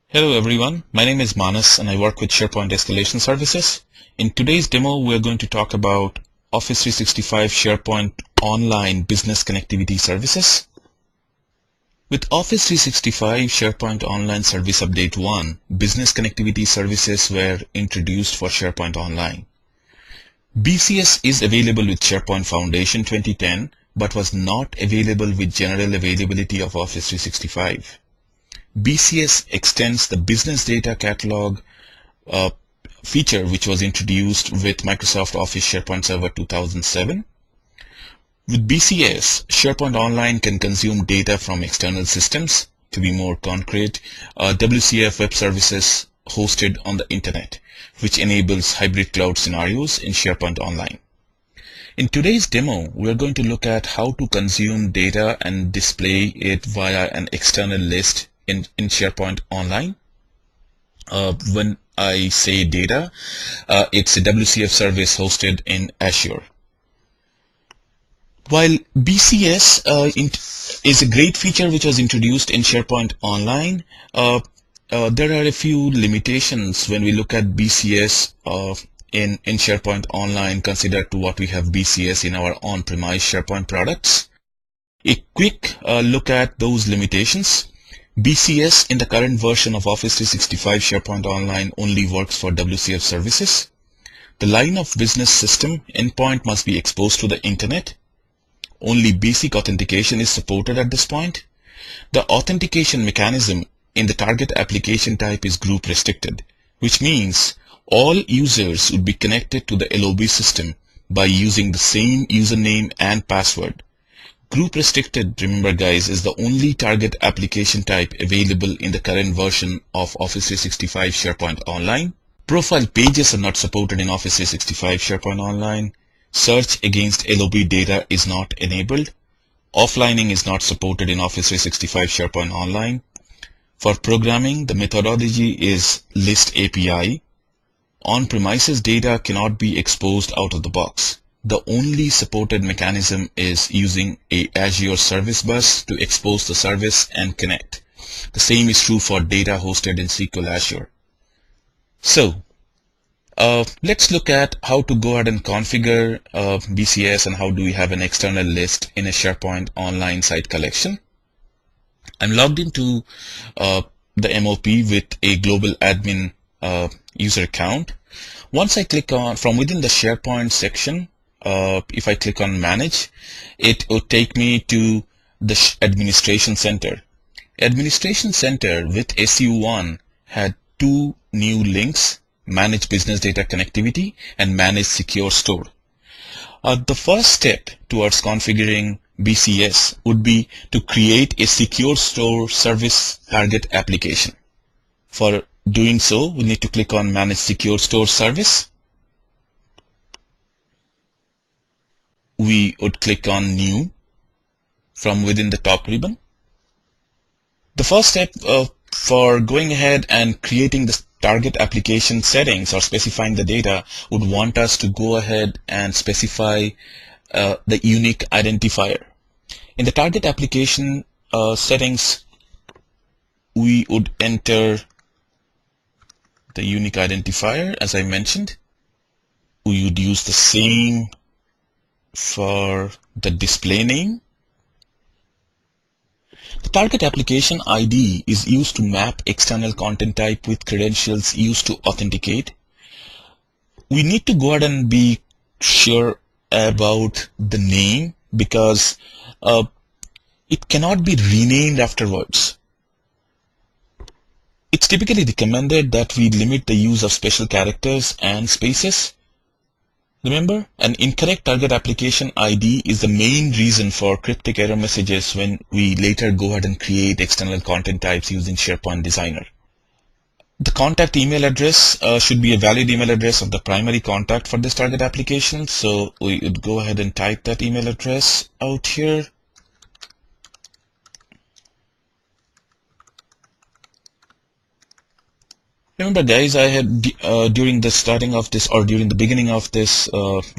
Hello everyone, my name is Manas and I work with SharePoint Escalation Services. In today's demo, we're going to talk about Office 365 SharePoint Online Business Connectivity Services. With Office 365 SharePoint Online Service Update 1, business connectivity services were introduced for SharePoint Online. BCS is available with SharePoint Foundation 2010, but was not available with general availability of Office 365. BCS extends the Business Data Catalog feature which was introduced with Microsoft Office SharePoint Server 2007. With BCS, SharePoint Online can consume data from external systems. To be more concrete, WCF web services hosted on the internet, which enables hybrid cloud scenarios in SharePoint Online. In today's demo, we are going to look at how to consume data and display it via an external list in SharePoint Online. When I say data, it's a WCF service hosted in Azure. While BCS is a great feature which was introduced in SharePoint Online, there are a few limitations when we look at BCS in SharePoint Online considered to what we have BCS in our on-premise SharePoint products. A quick look at those limitations. BCS in the current version of Office 365 SharePoint Online only works for WCF services. The line of business system endpoint must be exposed to the internet. Only basic authentication is supported at this point. The authentication mechanism in the target application type is group restricted, which means all users would be connected to the LOB system by using the same username and password. Group restricted, remember guys, is the only target application type available in the current version of Office 365 SharePoint Online. Profile pages are not supported in Office 365 SharePoint Online. Search against LOB data is not enabled. Offlining is not supported in Office 365 SharePoint Online. For programming, the methodology is list API. On-premises data cannot be exposed out of the box. The only supported mechanism is using a Azure service bus to expose the service and connect. The same is true for data hosted in SQL Azure. So, let's look at how to go ahead and configure BCS and how do we have an external list in a SharePoint Online site collection. I'm logged into the MOP with a global admin user account. Once I click on, from within the SharePoint section, if I click on Manage, it would take me to the Administration Center. Administration Center with SU1 had two new links, Manage Business Data Connectivity and Manage Secure Store. The first step towards configuring BCS would be to create a Secure Store Service Target application. For doing so, we need to click on Manage Secure Store Service. We would click on New from within the top ribbon. The first step for going ahead and creating the target application settings or specifying the data would want us to go ahead and specify the unique identifier. In the target application settings, we would enter the unique identifier as I mentioned. We would use the same for the display name. The target application ID is used to map external content type with credentials used to authenticate. We need to go ahead and be sure about the name because it cannot be renamed afterwards. It's typically recommended that we limit the use of special characters and spaces. Remember, an incorrect target application ID is the main reason for cryptic error messages when we later go ahead and create external content types using SharePoint Designer. The contact email address should be a valid email address of the primary contact for this target application. So we would go ahead and type that email address out here. Remember guys, I had during the starting of this or during the beginning of this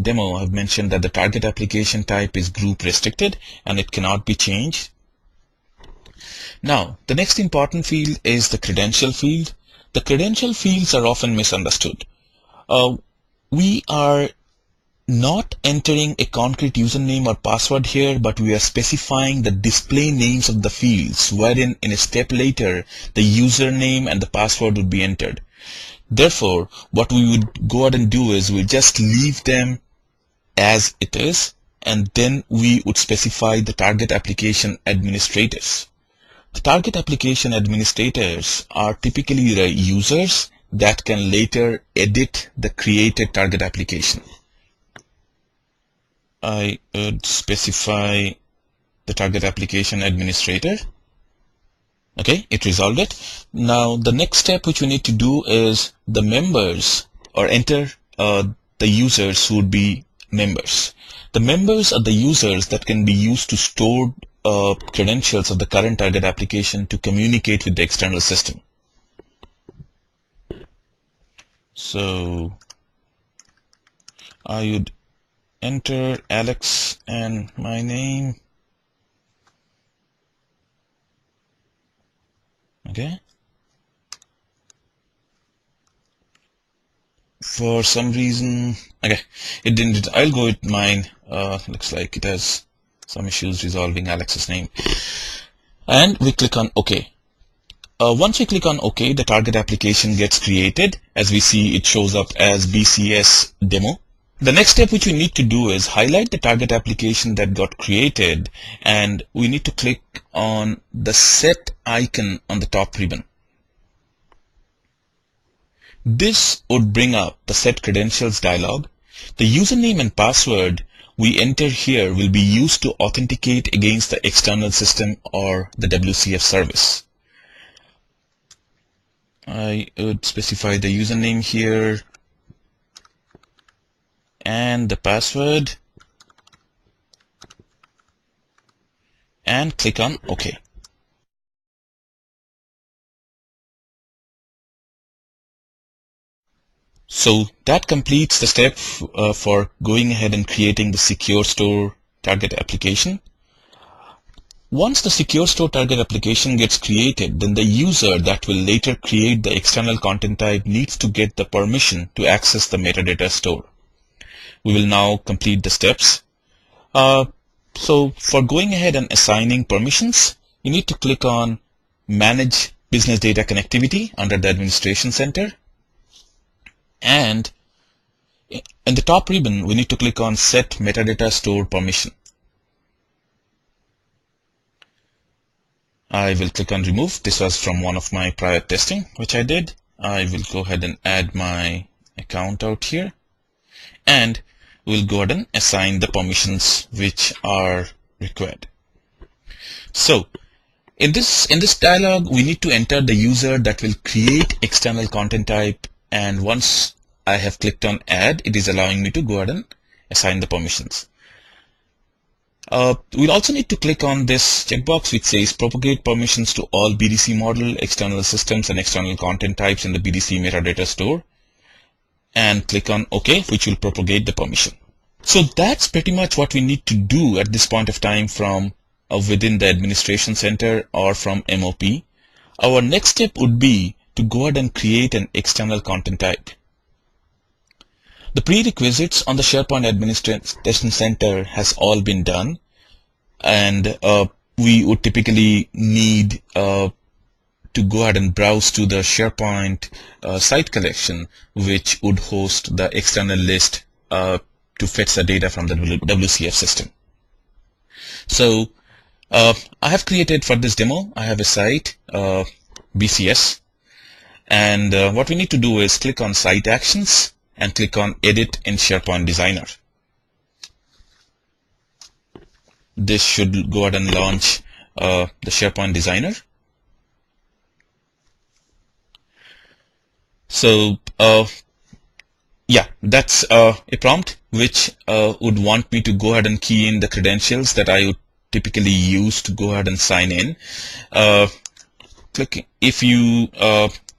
demo, I've mentioned that the target application type is group restricted and it cannot be changed. Now, the next important field is the credential field. The credential fields are often misunderstood. We are not entering a concrete username or password here, but we are specifying the display names of the fields, wherein in a step later, the username and the password would be entered. Therefore, what we would go ahead and do is we just leave them as it is, and then we would specify the target application administrators. The target application administrators are typically the users that can later edit the created target application. I would specify the target application administrator. Okay, it resolved it. Now the next step which we need to do is the members, or enter the users who would be members. The members are the users that can be used to store credentials of the current target application to communicate with the external system. So I would enter Alex and my name. Okay. For some reason, okay, it didn't. I'll go with mine. Looks like it has some issues resolving Alex's name. And we click on OK. Once we click on OK, the target application gets created. As we see, it shows up as BCS demo. The next step which we need to do is highlight the target application that got created, and we need to click on the set icon on the top ribbon. This would bring up the set credentials dialog. The username and password we enter here will be used to authenticate against the external system or the WCF service. I would specify the username here and the password and click on OK. So that completes the step for going ahead and creating the Secure Store target application. Once the Secure Store target application gets created, then the user that will later create the external content type needs to get the permission to access the metadata store. We will now complete the steps. So for going ahead and assigning permissions, you need to click on Manage Business Data Connectivity under the Administration Center. And in the top ribbon, we need to click on Set Metadata Store Permission. I will click on Remove. This was from one of my prior testing, which I did. I will go ahead and add my account out here. And we'll go ahead and assign the permissions which are required. So in this dialog, we need to enter the user that will create external content type, and once I have clicked on Add, it is allowing me to go ahead and assign the permissions. We'll also need to click on this checkbox which says Propagate permissions to all BDC model, external systems, and external content types in the BDC metadata store, and click on OK, which will propagate the permission. So that's pretty much what we need to do at this point of time from within the Administration Center or from MOP. Our next step would be to go ahead and create an external content type. The prerequisites on the SharePoint Administration Center has all been done, and we would typically need to go ahead and browse to the SharePoint site collection, which would host the external list to fetch the data from the WCF system. So I have created for this demo, I have a site, BCS, and what we need to do is click on Site Actions and click on Edit in SharePoint Designer. This should go ahead and launch the SharePoint Designer. So yeah, that's a prompt which would want me to go ahead and key in the credentials that I would typically use to go ahead and sign in. If you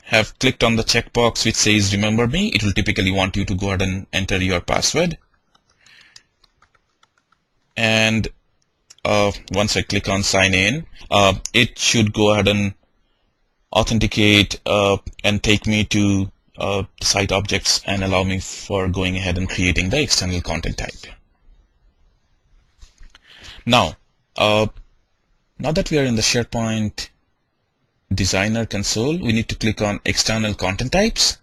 have clicked on the checkbox which says remember me, it will typically want you to go ahead and enter your password. And once I click on sign in, it should go ahead and authenticate and take me to site objects and allow me for going ahead and creating the external content type. Now that we are in the SharePoint Designer console, we need to click on external content types,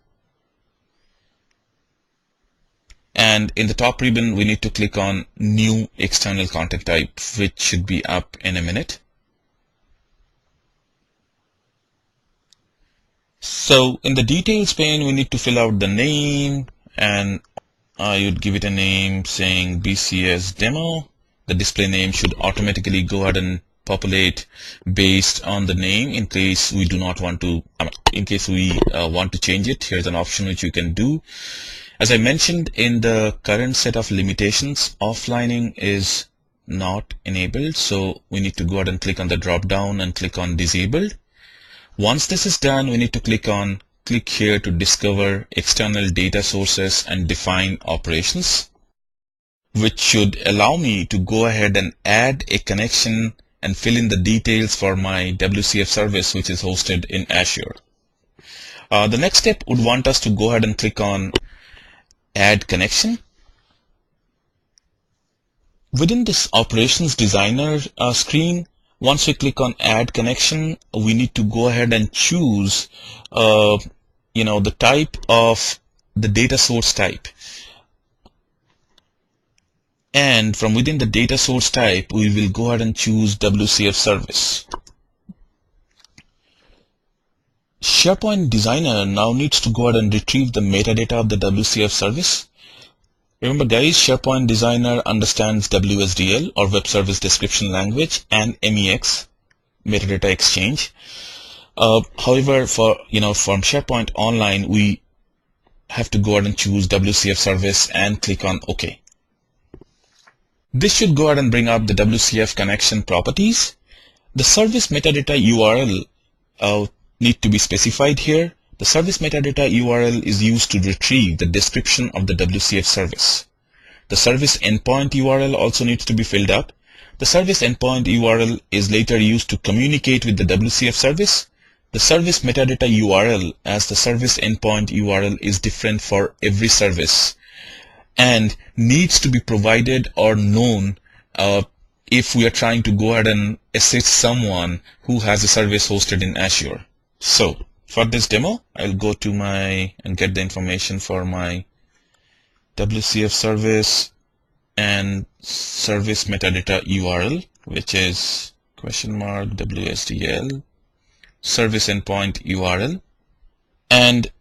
and in the top ribbon we need to click on new external content type, which should be up in a minute. So in the details pane we need to fill out the name, and you'd give it a name saying BCS demo. The display name should automatically go ahead and populate based on the name. In case we do not want to, want to change it, here's an option which you can do. As I mentioned, in the current set of limitations, offlining is not enabled, so we need to go ahead and click on the drop down and click on disabled. Once this is done, we need to click here to discover external data sources and define operations, which should allow me to go ahead and add a connection and fill in the details for my WCF service, which is hosted in Azure. The next step would want us to go ahead and click on add connection. Within this operations designer screen, once we click on add connection, we need to go ahead and choose the type of the data source type. And from within the data source type, we will go ahead and choose WCF service. SharePoint Designer now needs to go ahead and retrieve the metadata of the WCF service. Remember guys, SharePoint Designer understands WSDL or Web Service Description Language and MEX, metadata exchange. However, from SharePoint Online, we have to go ahead and choose WCF service and click on OK. This should go ahead and bring up the WCF connection properties. The service metadata URL need to be specified here. The service metadata URL is used to retrieve the description of the WCF service. The service endpoint URL also needs to be filled up. The service endpoint URL is later used to communicate with the WCF service. The service metadata URL as the service endpoint URL is different for every service and needs to be provided or known if we are trying to go ahead and assist someone who has a service hosted in Azure. So for this demo, I'll go to and get the information for my WCF service and service metadata URL, which is $WSDL service endpoint URL. And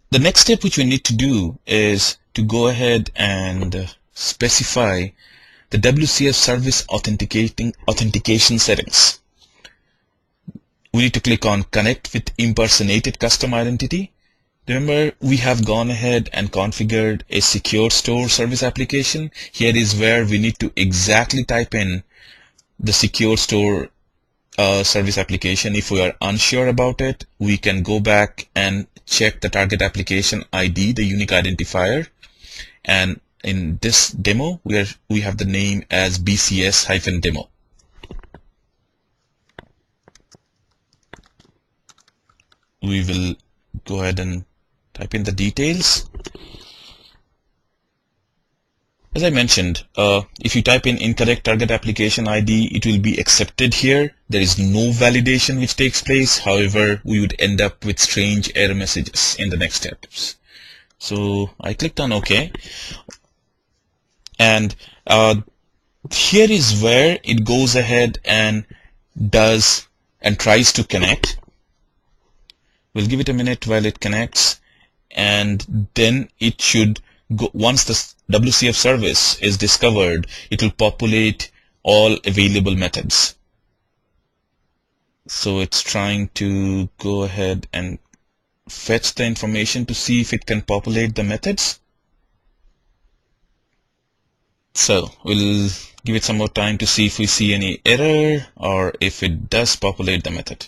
the next step which we need to do is to go ahead and specify the WCF service authentication settings. We need to click on connect with impersonated custom identity. Remember, we have gone ahead and configured a secure store service application. Here is where we need to exactly type in the secure store service application. If we are unsure about it, we can go back and check the target application ID, the unique identifier. And in this demo, we have the name as BCS-demo. We will go ahead and type in the details. As I mentioned, if you type in incorrect target application ID, it will be accepted here. There is no validation which takes place. However, we would end up with strange error messages in the next steps. So I clicked on OK. And here is where it goes ahead and does and tries to connect. We'll give it a minute while it connects, and then it should go. Once the WCF service is discovered, it will populate all available methods. So it's trying to go ahead and fetch the information to see if it can populate the methods. So we'll give it some more time to see if we see any error or if it does populate the method.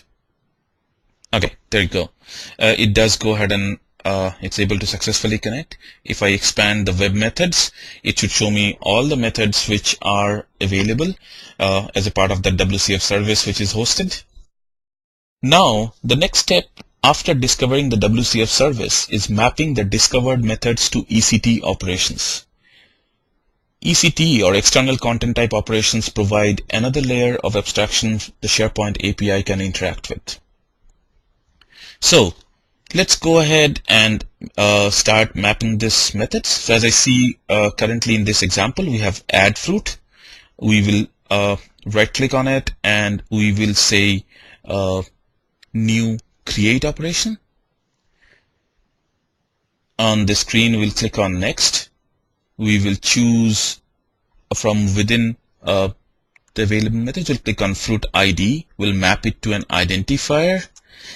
Okay, there you go. It does go ahead and it's able to successfully connect. If I expand the web methods, it should show me all the methods which are available as a part of the WCF service which is hosted. Now, the next step after discovering the WCF service is mapping the discovered methods to ECT operations. ECT, or external content type operations, provide another layer of abstraction the SharePoint API can interact with. So let's go ahead and start mapping this methods. So as I see currently in this example, we have add fruit. We will right click on it and we will say new create operation. On the screen we'll click on next. We will choose from within the available methods. We'll click on fruit ID. We'll map it to an identifier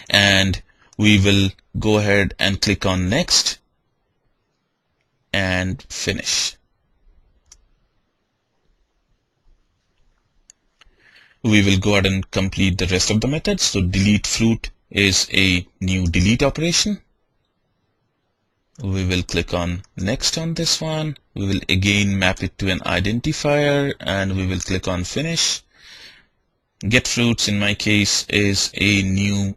and we will go ahead and click on next and finish. We will go ahead and complete the rest of the methods. So delete fruit is a new delete operation. We will click on next on this one. We will again map it to an identifier and we will click on finish. Get fruits in my case is a new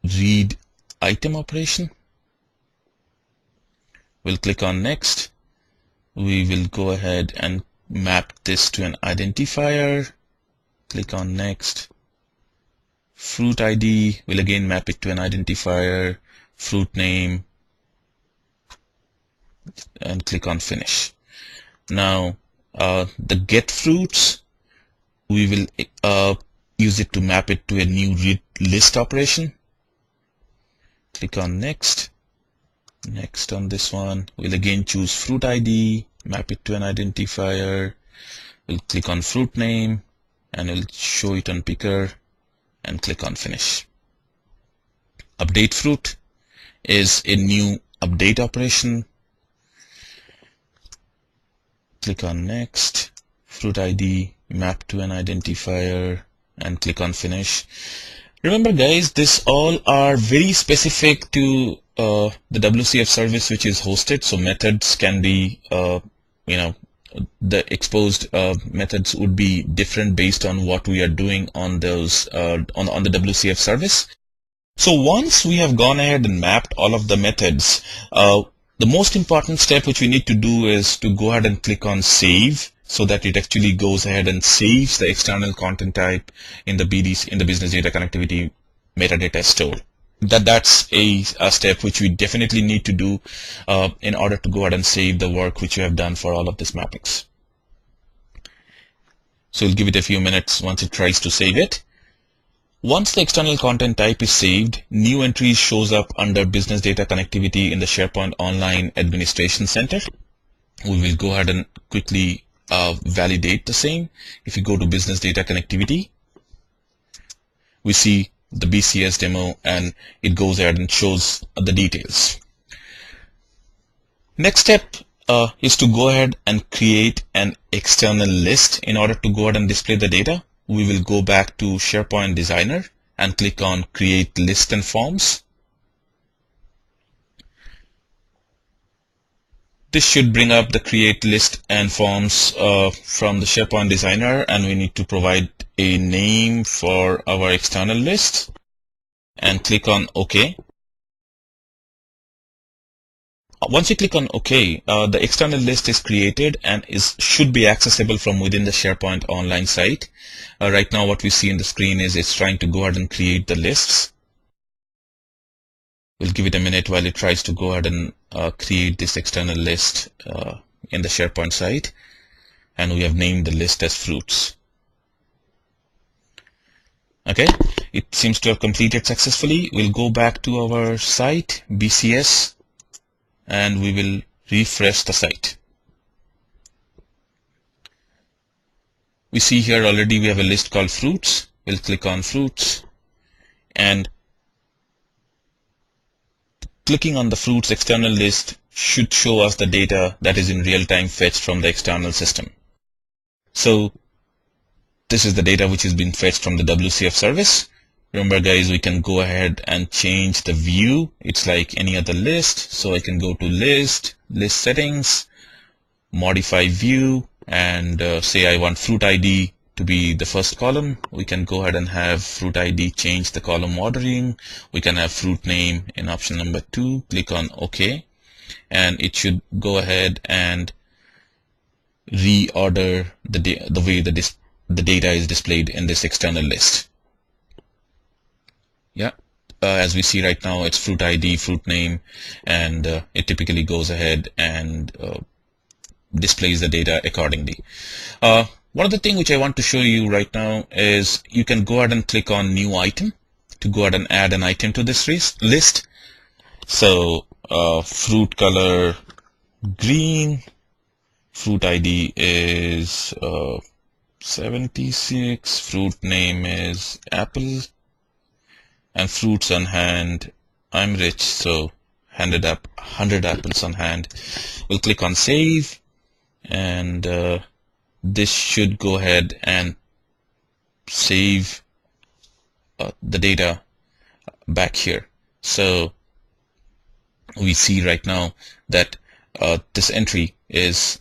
read item operation. We'll click on next. We will go ahead and map this to an identifier. Click on next. Fruit ID, will again map it to an identifier. Fruit name, and click on finish. Now the get fruits, we will use it to map it to a new read list operation. Click on next. Next on this one, we'll again choose fruit ID, map it to an identifier. We'll click on fruit name and we'll show it on picker and click on finish. Update fruit is a new update operation. Click on next. Fruit ID, map to an identifier and click on finish. Remember guys, this all are very specific to the WCF service which is hosted. So methods can be, the exposed methods would be different based on what we are doing on those on the WCF service. So once we have gone ahead and mapped all of the methods, the most important step which we need to do is to go ahead and click on save, so that it actually goes ahead and saves the external content type in the business data connectivity metadata store. That's a step which we definitely need to do in order to go ahead and save the work which you have done for all of these mappings. So we'll give it a few minutes once it tries to save it. Once the external content type is saved, new entries shows up under business data connectivity in the SharePoint Online Administration Center. We will go ahead and quickly validate the same. If you go to business data connectivity, we see the BCS demo and it goes ahead and shows the details. Next step is to go ahead and create an external list. In order to go ahead and display the data, we will go back to SharePoint Designer and click on Create List and Forms. This should bring up the Create List and Forms from the SharePoint Designer, and we need to provide a name for our external list and click on OK. Once you click on OK, the external list is created and should be accessible from within the SharePoint Online site. Right now what we see in the screen is it's trying to go ahead and create the lists. We'll give it a minute while it tries to go ahead and create this external list in the SharePoint site, and we have named the list as fruits. Okay, it seems to have completed successfully. We'll go back to our site, BCS, and we will refresh the site. We see here already we have a list called fruits. We'll click on fruits, and clicking on the fruits external list should show us the data that is in real time fetched from the external system. So this is the data which has been fetched from the WCF service. Remember guys, we can go ahead and change the view. It's like any other list. So I can go to list settings, modify view, and say I want fruit ID to be the first column. We can go ahead and have fruit ID change the column ordering. We can have fruit name in option number 2. Click on OK, and it should go ahead and reorder the way the data is displayed in this external list. Yeah, as we see right now, it's fruit ID, fruit name, and it typically goes ahead and displays the data accordingly. One other thing which I want to show you right now is you can go ahead and click on new item to go ahead and add an item to this list. So fruit color green, fruit ID is 76, fruit name is apple, and fruits on hand, I'm rich, so 100 apples on hand. We'll click on save, and this should go ahead and save the data back here. So we see right now that this entry is,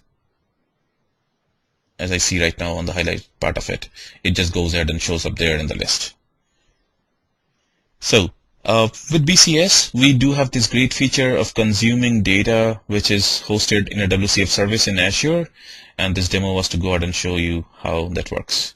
as I see right now on the highlight part of it, it just goes ahead and shows up there in the list. So with BCS, we do have this great feature of consuming data which is hosted in a WCF service in Azure, and this demo was to go ahead and show you how that works.